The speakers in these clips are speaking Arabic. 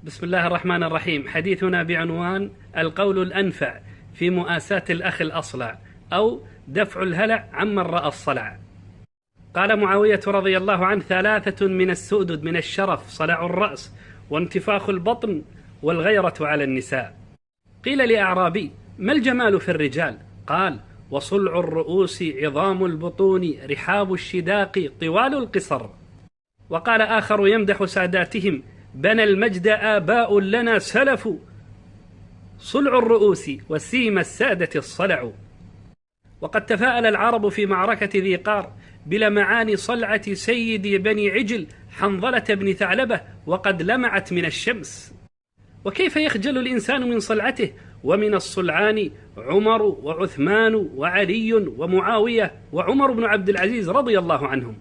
بسم الله الرحمن الرحيم. حديثنا بعنوان القول الأنفع في مؤاساة الأخ الأصلع أو دفع الهلع عمن رأى الصلع. قال معاوية رضي الله عنه: 3 من السؤدد من الشرف: صلع الرأس، وانتفاخ البطن، والغيرة على النساء. قيل لأعرابي: ما الجمال في الرجال؟ قال: وصلع الرؤوس، عظام البطون، رحاب الشداق، طوال القصر. وقال آخر يمدح ساداتهم: بنى المجد آباء لنا سلف، صلع الرؤوس وسيم السادة الصلع. وقد تفاءل العرب في معركة ذي قار بلمعان صلعة سيد بني عجل حنظلة بن ثعلبة وقد لمعت من الشمس. وكيف يخجل الإنسان من صلعته ومن الصلعان عمر وعثمان وعلي ومعاوية وعمر بن عبد العزيز رضي الله عنهم.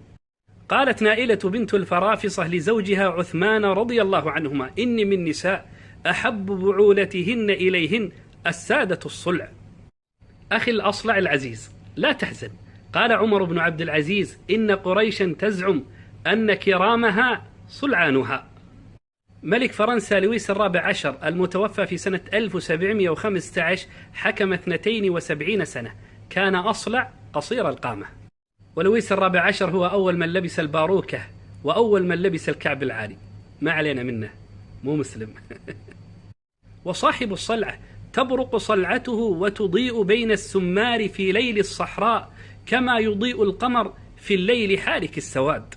قالت نائلة بنت الفرافصة لزوجها عثمان رضي الله عنهما: إني من نساء أحب بعولتهن إليهن السادة الصلع. أخي الأصلع العزيز، لا تحزن. قال عمر بن عبد العزيز: إن قريشا تزعم أن كرامها صلعانها. ملك فرنسا لويس الرابع عشر المتوفى في سنة 1715 حكم 72 سنة، كان أصلع قصير القامة. ولويس الرابع عشر هو أول من لبس الباروكة وأول من لبس الكعب العالي، ما علينا منه، مو مسلم. وصاحب الصلعة تبرق صلعته وتضيء بين السمار في ليل الصحراء كما يضيء القمر في الليل حارك السواد.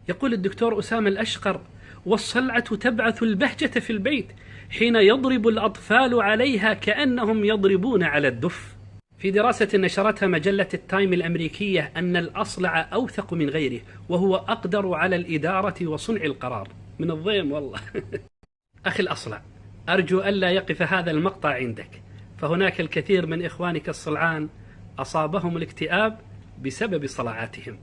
يقول الدكتور أسامة الأشقر: والصلعة تبعث البهجة في البيت حين يضرب الأطفال عليها كأنهم يضربون على الدف. في دراسة نشرتها مجلة التايم الأمريكية أن الأصلع أوثق من غيره، وهو أقدر على الإدارة وصنع القرار. من الضيم والله. أخي الأصلع، أرجو ألا يقف هذا المقطع عندك، فهناك الكثير من إخوانك الصلعان أصابهم الاكتئاب بسبب صلعاتهم.